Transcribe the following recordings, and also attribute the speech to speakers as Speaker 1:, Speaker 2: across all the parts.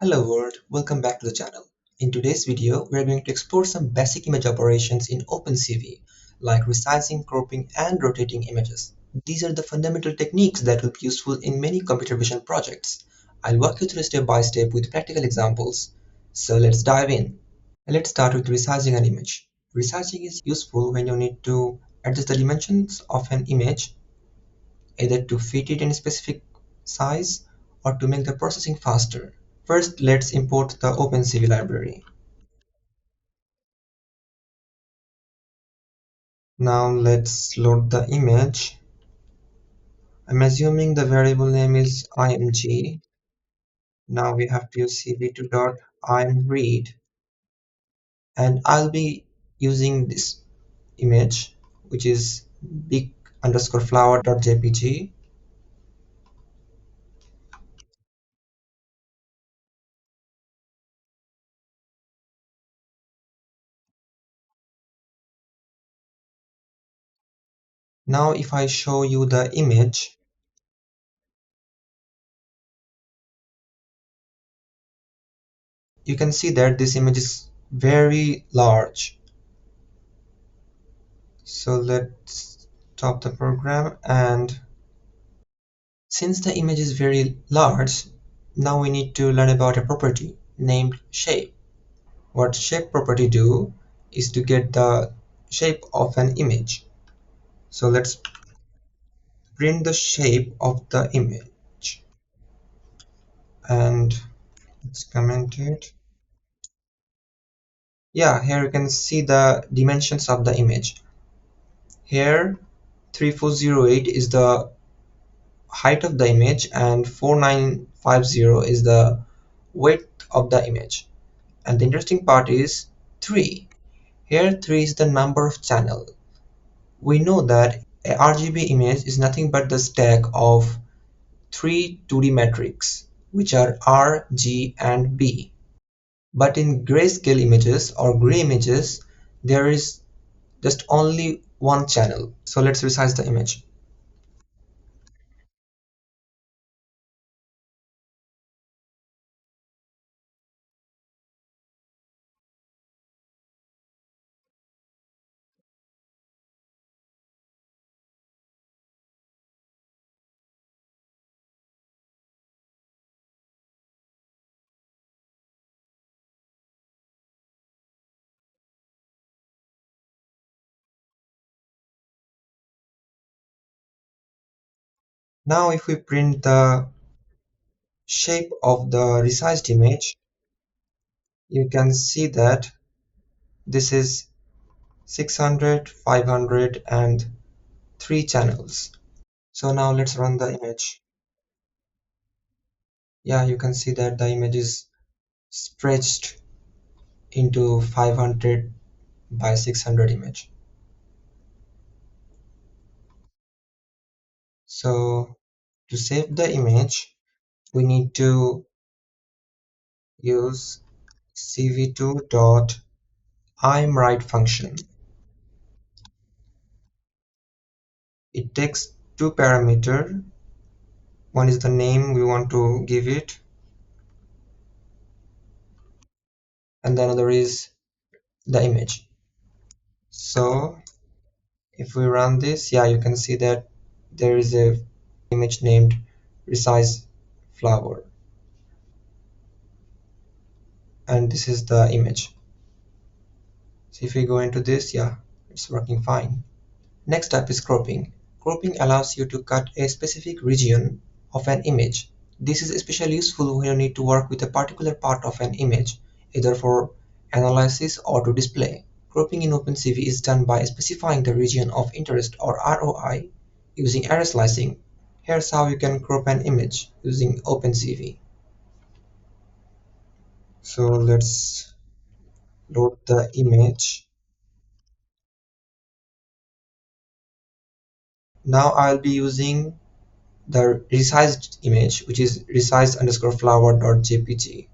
Speaker 1: Hello world, welcome back to the channel. In today's video, we are going to explore some basic image operations in OpenCV, like resizing, cropping, and rotating images. These are the fundamental techniques that will be useful in many computer vision projects. I'll walk you through step by step with practical examples. So let's dive in. Let's start with resizing an image. Resizing is useful when you need to adjust the dimensions of an image, either to fit it in a specific size or to make the processing faster. First, let's import the OpenCV library. Now let's load the image. I'm assuming the variable name is img. Now we have to use cv2.imread, and I'll be using this image, which is big underscore flower.jpg. Now if I show you the image, you can see that this image is very large. So let's stop the program, and since the image is very large, now we need to learn about a property named shape. What shape property do is to get the shape of an image. So let's print the shape of the image and let's comment it. Yeah, here you can see the dimensions of the image. Here 3408 is the height of the image and 4950 is the width of the image. And the interesting part is 3. Here 3 is the number of channel. We know that a RGB image is nothing but the stack of three 2D metrics, which are R, G, and B. But in grayscale images or gray images, there is just only one channel. So let's resize the image. Now if we print the shape of the resized image, you can see that this is 600, 500, and 3 channels. So now let's run the image. Yeah, you can see that the image is stretched into 500 by 600 image. So to save the image, we need to use cv2.imewrite function. It takes two parameters. One is the name we want to give it, and the other is the image. So if we run this, yeah, you can see that there is a image named resize flower, and this is the image. So if we go into this, yeah, it's working fine. Next up is cropping. Cropping allows you to cut a specific region of an image. This is especially useful when you need to work with a particular part of an image, either for analysis or to display. Cropping in OpenCV is done by specifying the region of interest or ROI using array slicing. Here's how you can crop an image using OpenCV. So let's load the image. Now I'll be using the resized image, which is resized underscore flower.jpg.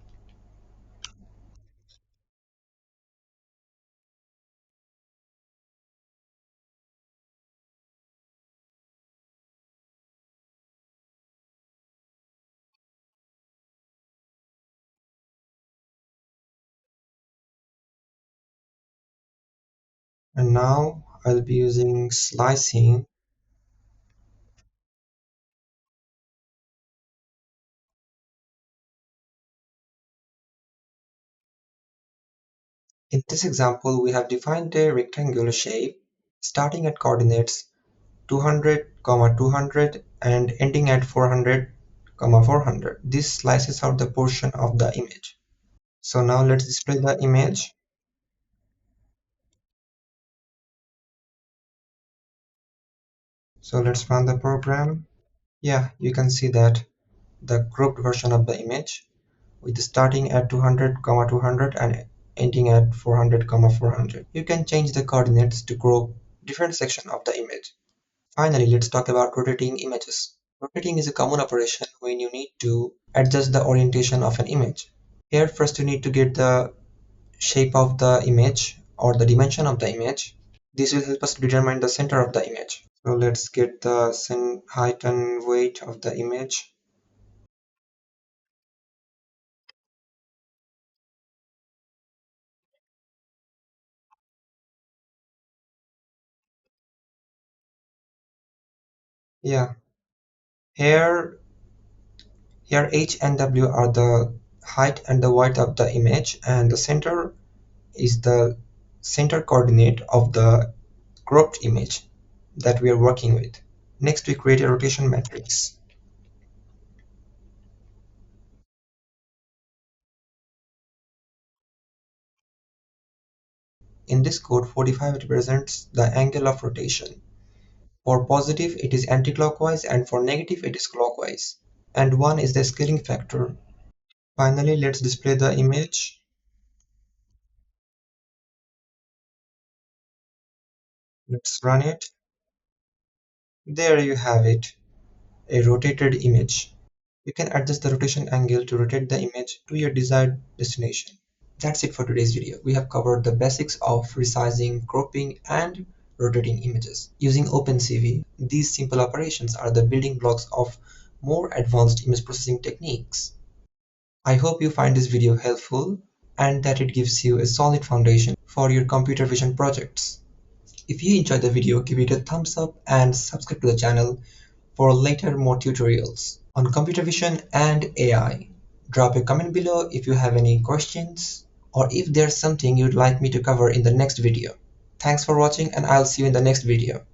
Speaker 1: And now I'll be using slicing. In this example, we have defined a rectangular shape starting at coordinates 200, 200 and ending at 400, 400. This slices out the portion of the image. So now let's display the image. So let's run the program. Yeah, you can see that the grouped version of the image with starting at 200, 200 and ending at 400, 400. You can change the coordinates to group different sections of the image. Finally, let's talk about rotating images. Rotating is a common operation when you need to adjust the orientation of an image. Here, first you need to get the shape of the image or the dimension of the image. This will help us to determine the center of the image. So let's get the height and weight of the image. Yeah, here here h and w are the height and the weight of the image, and the center is the center coordinate of the cropped image that we are working with. Next, we create a rotation matrix. In this code, 45 represents the angle of rotation. For positive, it is anticlockwise, and for negative, it is clockwise. And 1 is the scaling factor. Finally, let's display the image. Let's run it. There you have it, a rotated image. You can adjust the rotation angle to rotate the image to your desired destination. That's it for today's video. We have covered the basics of resizing, cropping, and rotating images. Using OpenCV, these simple operations are the building blocks of more advanced image processing techniques. I hope you find this video helpful and that it gives you a solid foundation for your computer vision projects. If you enjoyed the video, give it a thumbs up and subscribe to the channel for later more tutorials on computer vision and AI. Drop a comment below if you have any questions or if there's something you'd like me to cover in the next video. Thanks for watching and I'll see you in the next video.